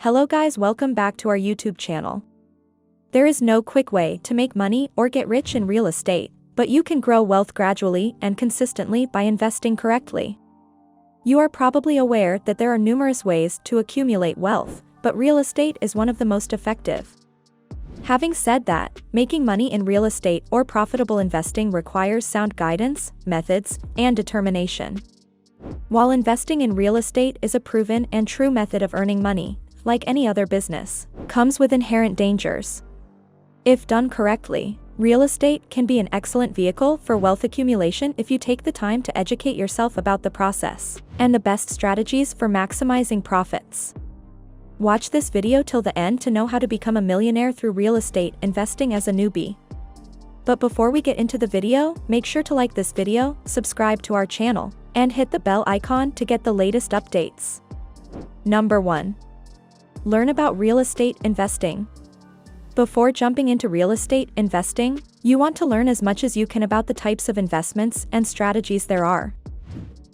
Hello guys, welcome back to our YouTube channel. There is no quick way to make money or get rich in real estate, but you can grow wealth gradually and consistently by investing correctly. You are probably aware that there are numerous ways to accumulate wealth, but real estate is one of the most effective. Having said that, making money in real estate or profitable investing requires sound guidance, methods, and determination. While investing in real estate is a proven and true method of earning money, like any other business, comes with inherent dangers. If done correctly, real estate can be an excellent vehicle for wealth accumulation if you take the time to educate yourself about the process and the best strategies for maximizing profits. Watch this video till the end to know how to become a millionaire through real estate investing as a newbie. But before we get into the video, make sure to like this video, subscribe to our channel, and hit the bell icon to get the latest updates. Number 1. Learn about real estate investing. Before jumping into real estate investing, you want to learn as much as you can about the types of investments and strategies there are.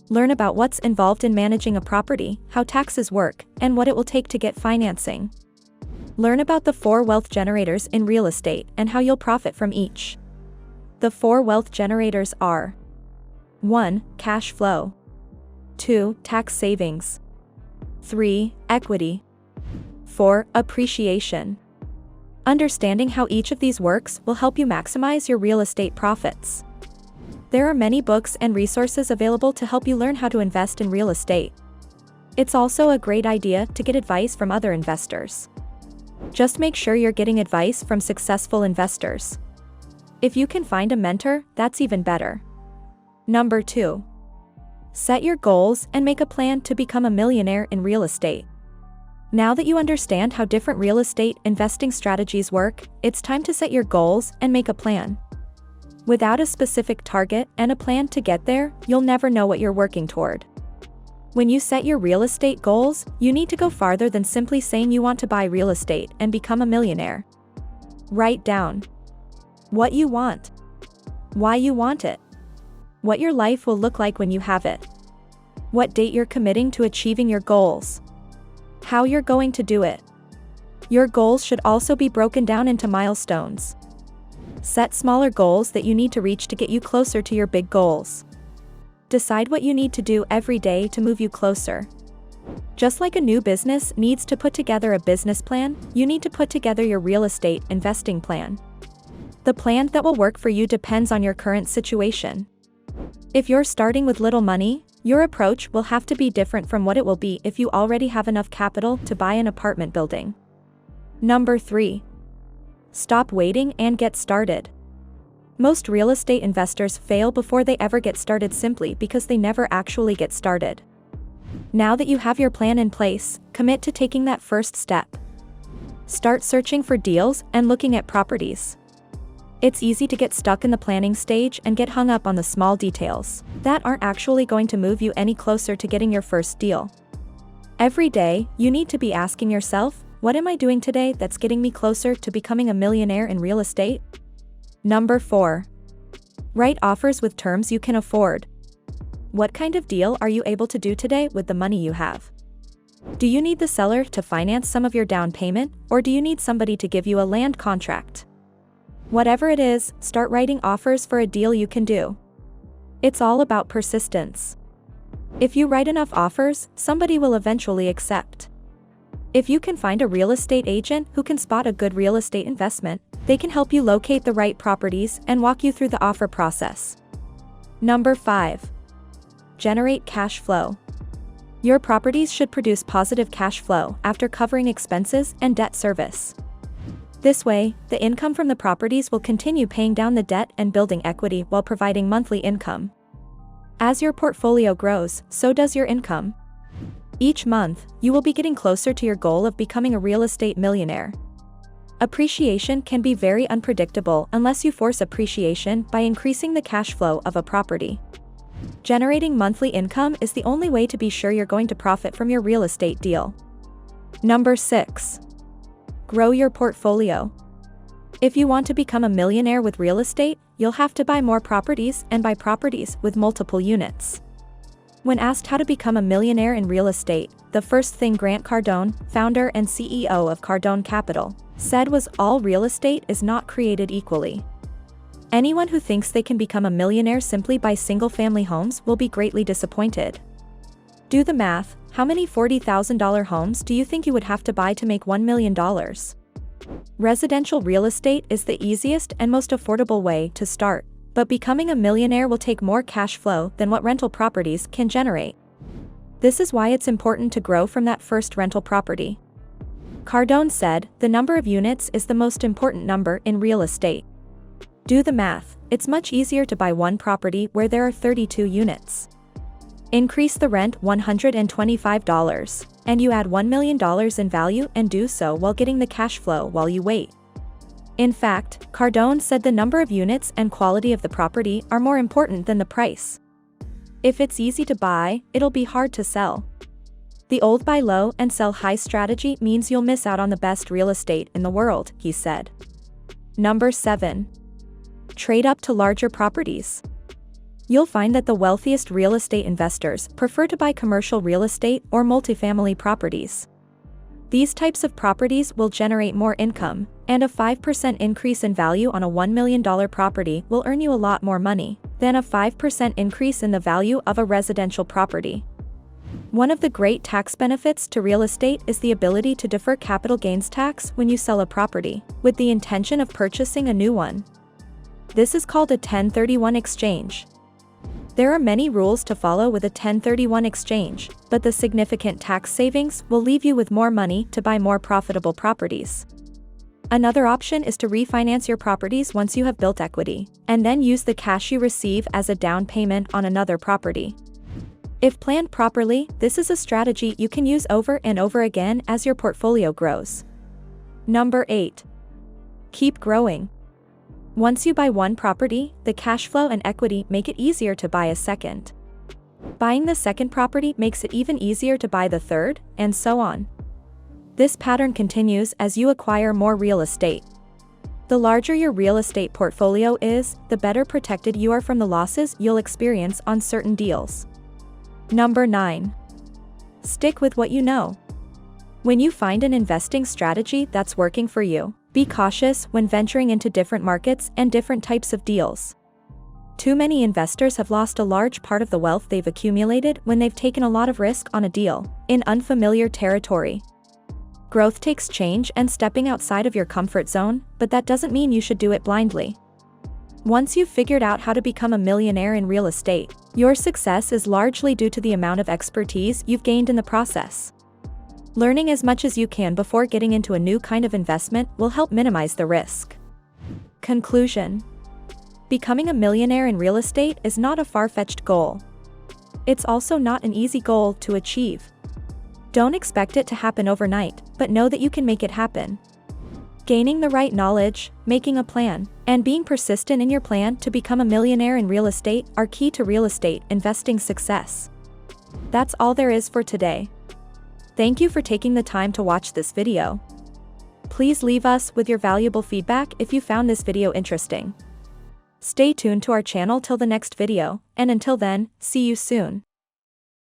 Learn about what's involved in managing a property, how taxes work, and what it will take to get financing. Learn about the 4 wealth generators in real estate and how you'll profit from each. The 4 wealth generators are: 1. Cash flow. 2. Tax savings. 3. Equity. 4. Appreciation. Understanding how each of these works will help you maximize your real estate profits. There are many books and resources available to help you learn how to invest in real estate. It's also a great idea to get advice from other investors. Just make sure you're getting advice from successful investors. If you can find a mentor, that's even better. Number 2. Set your goals and make a plan to become a millionaire in real estate. Now that you understand how different real estate investing strategies work, it's time to set your goals and make a plan. Without a specific target and a plan to get there, you'll never know what you're working toward. When you set your real estate goals, you need to go farther than simply saying you want to buy real estate and become a millionaire. Write down what you want, why you want it, what your life will look like when you have it, what date you're committing to achieving your goals, how you're going to do it. Your goals should also be broken down into milestones. Set smaller goals that you need to reach to get you closer to your big goals. Decide what you need to do every day to move you closer. Just like a new business needs to put together a business plan, you need to put together your real estate investing plan. The plan that will work for you depends on your current situation. If you're starting with little money, your approach will have to be different from what it will be if you already have enough capital to buy an apartment building. Number 3. Stop waiting and get started. Most real estate investors fail before they ever get started simply because they never actually get started. Now that you have your plan in place, commit to taking that first step. Start searching for deals and looking at properties. It's easy to get stuck in the planning stage and get hung up on the small details that aren't actually going to move you any closer to getting your first deal. Every day, you need to be asking yourself, what am I doing today that's getting me closer to becoming a millionaire in real estate? Number 4. Write offers with terms you can afford. What kind of deal are you able to do today with the money you have? Do you need the seller to finance some of your down payment, or do you need somebody to give you a land contract? Whatever it is, start writing offers for a deal you can do. It's all about persistence. If you write enough offers, somebody will eventually accept. If you can find a real estate agent who can spot a good real estate investment, they can help you locate the right properties and walk you through the offer process. Number 5. Generate cash flow. Your properties should produce positive cash flow after covering expenses and debt service. This way, the income from the properties will continue paying down the debt and building equity while providing monthly income. As your portfolio grows, so does your income. Each month, you will be getting closer to your goal of becoming a real estate millionaire. Appreciation can be very unpredictable unless you force appreciation by increasing the cash flow of a property. Generating monthly income is the only way to be sure you're going to profit from your real estate deal. Number 6. Grow your portfolio. If you want to become a millionaire with real estate, you'll have to buy more properties and buy properties with multiple units. When asked how to become a millionaire in real estate, the first thing Grant Cardone, founder and CEO of Cardone Capital, said was, "All real estate is not created equally. Anyone who thinks they can become a millionaire simply by single-family homes will be greatly disappointed. Do the math, how many $40,000 homes do you think you would have to buy to make $1 million? Residential real estate is the easiest and most affordable way to start, but becoming a millionaire will take more cash flow than what rental properties can generate. This is why it's important to grow from that first rental property." Cardone said, "The number of units is the most important number in real estate. Do the math, it's much easier to buy one property where there are 32 units. Increase the rent $125, and you add $1 million in value, and do so while getting the cash flow while you wait." In fact, Cardone said the number of units and quality of the property are more important than the price. If it's easy to buy, it'll be hard to sell. The old buy low and sell high strategy means you'll miss out on the best real estate in the world, he said. Number 7. Trade up to larger properties. You'll find that the wealthiest real estate investors prefer to buy commercial real estate or multifamily properties. These types of properties will generate more income, and a 5% increase in value on a $1 million property will earn you a lot more money than a 5% increase in the value of a residential property. One of the great tax benefits to real estate is the ability to defer capital gains tax when you sell a property, with the intention of purchasing a new one. This is called a 1031 exchange. There are many rules to follow with a 1031 exchange, but the significant tax savings will leave you with more money to buy more profitable properties. Another option is to refinance your properties once you have built equity, and then use the cash you receive as a down payment on another property. If planned properly, this is a strategy you can use over and over again as your portfolio grows. Number 8. Keep growing. Once you buy one property, the cash flow and equity make it easier to buy a second. Buying the second property makes it even easier to buy the third, and so on. This pattern continues as you acquire more real estate. The larger your real estate portfolio is, the better protected you are from the losses you'll experience on certain deals. Number 9. Stick with what you know. When you find an investing strategy that's working for you, be cautious when venturing into different markets and different types of deals. Too many investors have lost a large part of the wealth they've accumulated when they've taken a lot of risk on a deal in unfamiliar territory. Growth takes change and stepping outside of your comfort zone, but that doesn't mean you should do it blindly. Once you've figured out how to become a millionaire in real estate, your success is largely due to the amount of expertise you've gained in the process. Learning as much as you can before getting into a new kind of investment will help minimize the risk. Conclusion. Becoming a millionaire in real estate is not a far-fetched goal. It's also not an easy goal to achieve. Don't expect it to happen overnight, but know that you can make it happen. Gaining the right knowledge, making a plan, and being persistent in your plan to become a millionaire in real estate are key to real estate investing success. That's all there is for today. Thank you for taking the time to watch this video. Please leave us with your valuable feedback if you found this video interesting. Stay tuned to our channel till the next video, and until then, see you soon.